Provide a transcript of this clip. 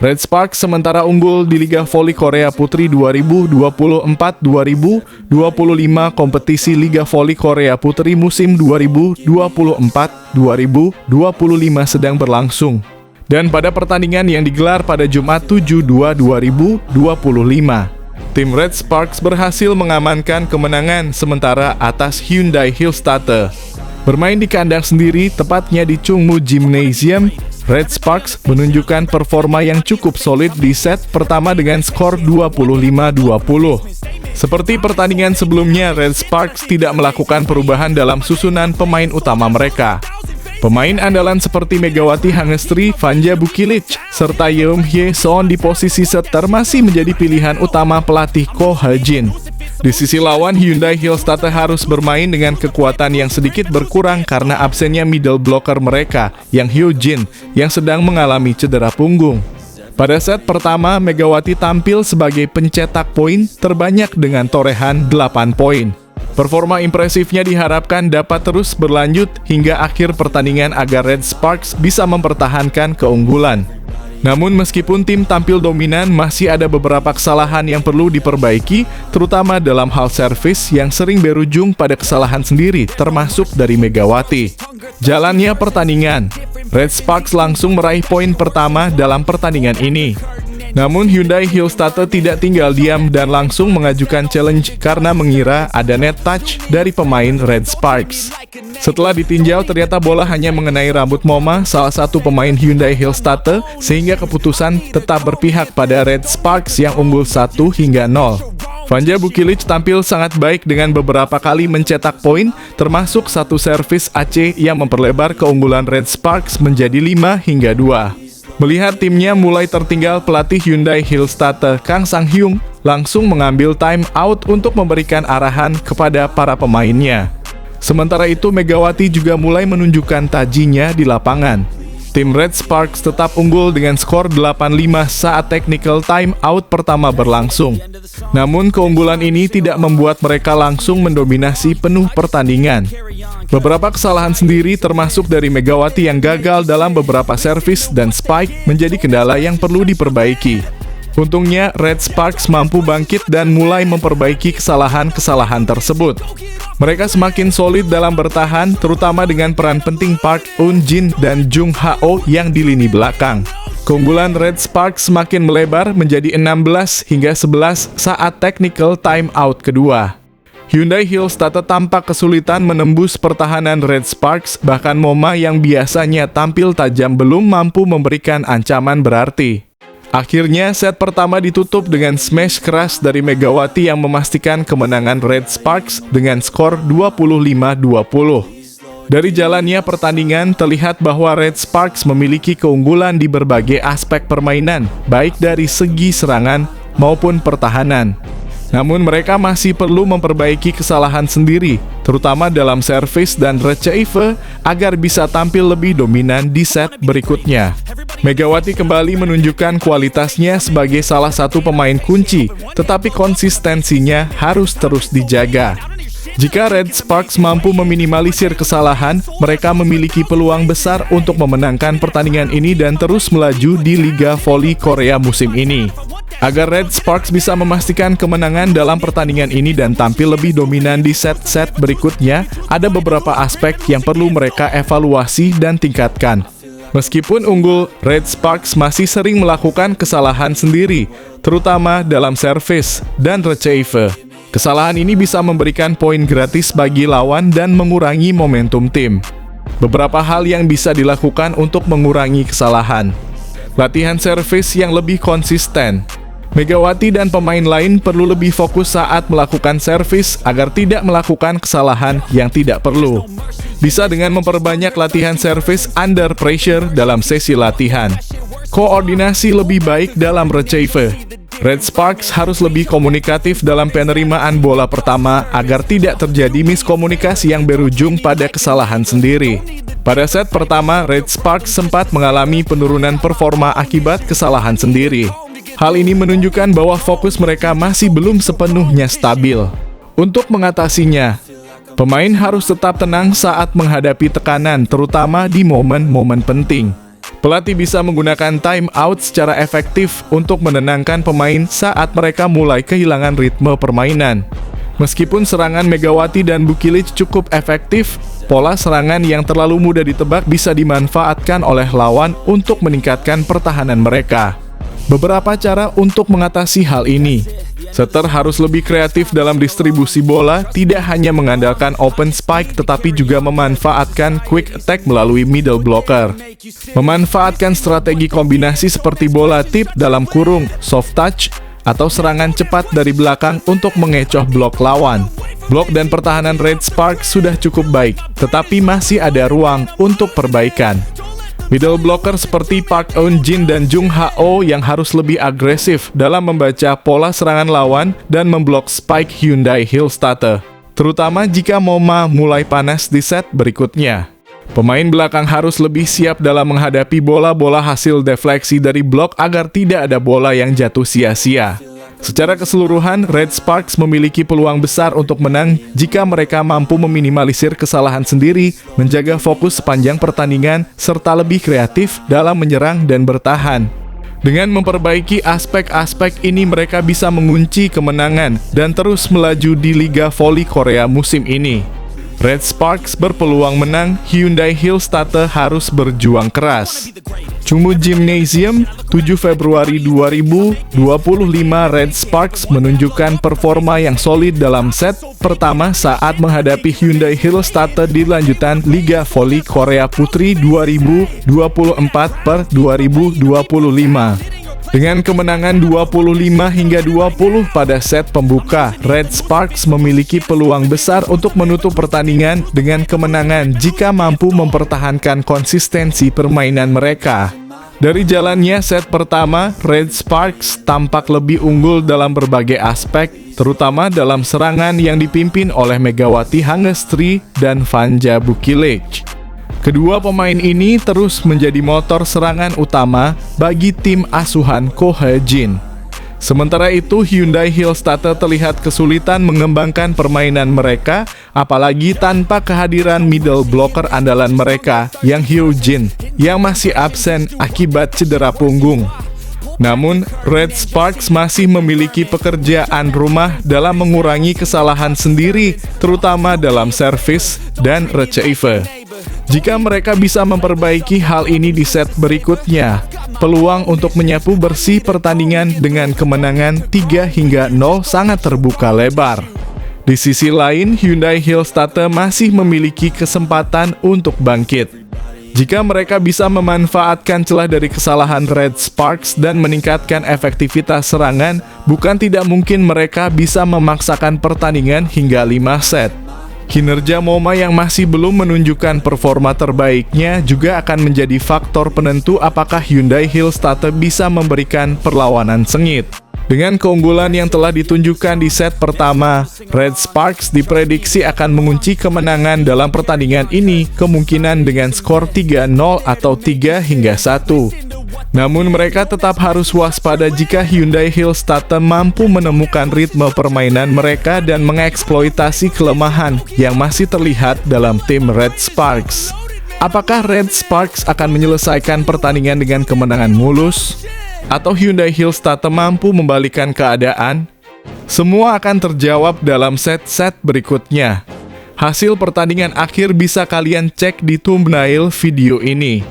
Red Sparks sementara unggul di Liga Voli Korea Putri 2024-2025 kompetisi Liga Voli Korea Putri musim 2024-2025 sedang berlangsung. Dan pada pertandingan yang digelar pada Jumat 7/2/2025, tim Red Sparks berhasil mengamankan kemenangan sementara atas Hyundai Hillstatter. Bermain di kandang sendiri, tepatnya di Chungmu Gymnasium, Red Sparks menunjukkan performa yang cukup solid di set pertama dengan skor 25-20. Seperti pertandingan sebelumnya, Red Sparks tidak melakukan perubahan dalam susunan pemain utama mereka. Pemain andalan seperti Megawati Hangestri, Vanja Bukilic, serta Yeom Hye-son di posisi setter masih menjadi pilihan utama pelatih Ko Ha-jin. Di sisi lawan, Hyundai Hillstatter harus bermain dengan kekuatan yang sedikit berkurang karena absennya middle blocker mereka, yang Hyo-jin, yang sedang mengalami cedera punggung. Pada set pertama, Megawati tampil sebagai pencetak poin terbanyak dengan torehan 8 poin. Performa impresifnya diharapkan dapat terus berlanjut hingga akhir pertandingan agar Red Sparks bisa mempertahankan keunggulan. Namun meskipun tim tampil dominan, masih ada beberapa kesalahan yang perlu diperbaiki, terutama dalam hal servis yang sering berujung pada kesalahan sendiri, termasuk dari Megawati. Jalannya pertandingan, Red Sparks langsung meraih poin pertama dalam pertandingan ini. Namun Hyundai Hillstatter tidak tinggal diam dan langsung mengajukan challenge karena mengira ada net touch dari pemain Red Sparks. Setelah ditinjau, ternyata bola hanya mengenai rambut Moma, salah satu pemain Hyundai Hillstatter, sehingga keputusan tetap berpihak pada Red Sparks yang unggul 1-0. Vanja Bukilic tampil sangat baik dengan beberapa kali mencetak poin, termasuk satu servis AC yang memperlebar keunggulan Red Sparks menjadi 5-2. Melihat timnya mulai tertinggal, pelatih Hyundai Hillstatter, Kang Sang-hyung, langsung mengambil time out untuk memberikan arahan kepada para pemainnya. Sementara itu, Megawati juga mulai menunjukkan tajinya di lapangan. Tim Red Sparks tetap unggul dengan skor 8-5 saat technical time out pertama berlangsung. Namun keunggulan ini tidak membuat mereka langsung mendominasi penuh pertandingan. Beberapa kesalahan sendiri termasuk dari Megawati yang gagal dalam beberapa servis dan spike menjadi kendala yang perlu diperbaiki. Untungnya, Red Sparks mampu bangkit dan mulai memperbaiki kesalahan-kesalahan tersebut. Mereka semakin solid dalam bertahan, terutama dengan peran penting Park Eun-jin dan Jung Ha-oh yang di lini belakang. Keunggulan Red Sparks semakin melebar menjadi 16-11 saat technical time out kedua. Hyundai Hillstatter tampak kesulitan menembus pertahanan Red Sparks, bahkan Moma yang biasanya tampil tajam belum mampu memberikan ancaman berarti. Akhirnya, set pertama ditutup dengan smash keras dari Megawati yang memastikan kemenangan Red Sparks dengan skor 25-20. Dari jalannya pertandingan, terlihat bahwa Red Sparks memiliki keunggulan di berbagai aspek permainan, baik dari segi serangan maupun pertahanan. Namun mereka masih perlu memperbaiki kesalahan sendiri, terutama dalam servis dan receive, agar bisa tampil lebih dominan di set berikutnya. Megawati kembali menunjukkan kualitasnya sebagai salah satu pemain kunci, tetapi konsistensinya harus terus dijaga. Jika Red Sparks mampu meminimalisir kesalahan, mereka memiliki peluang besar untuk memenangkan pertandingan ini dan terus melaju di Liga Voli Korea musim ini. Agar Red Sparks bisa memastikan kemenangan dalam pertandingan ini dan tampil lebih dominan di set-set berikutnya, ada beberapa aspek yang perlu mereka evaluasi dan tingkatkan. Meskipun unggul, Red Sparks masih sering melakukan kesalahan sendiri, terutama dalam servis dan receive. Kesalahan ini bisa memberikan poin gratis bagi lawan dan mengurangi momentum tim. Beberapa hal yang bisa dilakukan untuk mengurangi kesalahan. Latihan servis yang lebih konsisten. Megawati dan pemain lain perlu lebih fokus saat melakukan servis agar tidak melakukan kesalahan yang tidak perlu. Bisa dengan memperbanyak latihan servis under pressure dalam sesi latihan. Koordinasi lebih baik dalam receive. Red Sparks harus lebih komunikatif dalam penerimaan bola pertama agar tidak terjadi miskomunikasi yang berujung pada kesalahan sendiri. Pada set pertama, Red Sparks sempat mengalami penurunan performa akibat kesalahan sendiri. Hal ini menunjukkan bahwa fokus mereka masih belum sepenuhnya stabil. Untuk mengatasinya, pemain harus tetap tenang saat menghadapi tekanan, terutama di momen-momen penting. Pelatih bisa menggunakan time out secara efektif untuk menenangkan pemain saat mereka mulai kehilangan ritme permainan. Meskipun serangan Megawati dan Bukilic cukup efektif, pola serangan yang terlalu mudah ditebak bisa dimanfaatkan oleh lawan untuk meningkatkan pertahanan mereka. Beberapa cara untuk mengatasi hal ini. Setter harus lebih kreatif dalam distribusi bola, tidak hanya mengandalkan open spike tetapi juga memanfaatkan quick attack melalui middle blocker. Memanfaatkan strategi kombinasi seperti bola tip dalam kurung, soft touch, atau serangan cepat dari belakang untuk mengecoh blok lawan. Blok dan pertahanan Red Sparks sudah cukup baik, tetapi masih ada ruang untuk perbaikan. Middle blocker seperti Park Eun-jin dan Jung Ha-oh yang harus lebih agresif dalam membaca pola serangan lawan dan memblok spike Hyundai Hillstatter, terutama jika MoMA mulai panas di set berikutnya. Pemain belakang harus lebih siap dalam menghadapi bola-bola hasil defleksi dari blok agar tidak ada bola yang jatuh sia-sia. Secara keseluruhan, Red Sparks memiliki peluang besar untuk menang jika mereka mampu meminimalisir kesalahan sendiri, menjaga fokus sepanjang pertandingan, serta lebih kreatif dalam menyerang dan bertahan. Dengan memperbaiki aspek-aspek ini, mereka bisa mengunci kemenangan dan terus melaju di Liga Voli Korea musim ini. Red Sparks berpeluang menang, Hyundai Hillstatter harus berjuang keras. Chungmu Gymnasium, 7 Februari 2025. Red Sparks menunjukkan performa yang solid dalam set pertama saat menghadapi Hyundai Hillstatter di lanjutan Liga Voli Korea Putri 2024/2025. Dengan kemenangan 25-20 pada set pembuka, Red Sparks memiliki peluang besar untuk menutup pertandingan dengan kemenangan jika mampu mempertahankan konsistensi permainan mereka. Dari jalannya set pertama, Red Sparks tampak lebih unggul dalam berbagai aspek, terutama dalam serangan yang dipimpin oleh Megawati Hangestri dan Vanja Bukilic. Kedua pemain ini terus menjadi motor serangan utama bagi tim asuhan Ko Hae-jin. Sementara itu, Hyundai Hillstatter terlihat kesulitan mengembangkan permainan mereka, apalagi tanpa kehadiran middle blocker andalan mereka, Yang Hyo-jin, yang masih absen akibat cedera punggung. Namun, Red Sparks masih memiliki pekerjaan rumah dalam mengurangi kesalahan sendiri, terutama dalam servis dan receive. Jika mereka bisa memperbaiki hal ini di set berikutnya, peluang untuk menyapu bersih pertandingan dengan kemenangan 3-0 sangat terbuka lebar. Di sisi lain, Hyundai Hillstatter masih memiliki kesempatan untuk bangkit. Jika mereka bisa memanfaatkan celah dari kesalahan Red Sparks dan meningkatkan efektivitas serangan, bukan tidak mungkin mereka bisa memaksakan pertandingan hingga 5 set. Kinerja MoMA yang masih belum menunjukkan performa terbaiknya juga akan menjadi faktor penentu apakah Hyundai Hillstatter bisa memberikan perlawanan sengit. Dengan keunggulan yang telah ditunjukkan di set pertama, Red Sparks diprediksi akan mengunci kemenangan dalam pertandingan ini, kemungkinan dengan skor 3-0 atau 3-1. Namun mereka tetap harus waspada jika Hyundai Hillstatter mampu menemukan ritme permainan mereka dan mengeksploitasi kelemahan yang masih terlihat dalam tim Red Sparks. Apakah Red Sparks akan menyelesaikan pertandingan dengan kemenangan mulus? Atau Hyundai Hillstatter mampu membalikkan keadaan? Semua akan terjawab dalam set-set berikutnya. Hasil pertandingan akhir bisa kalian cek di thumbnail video ini.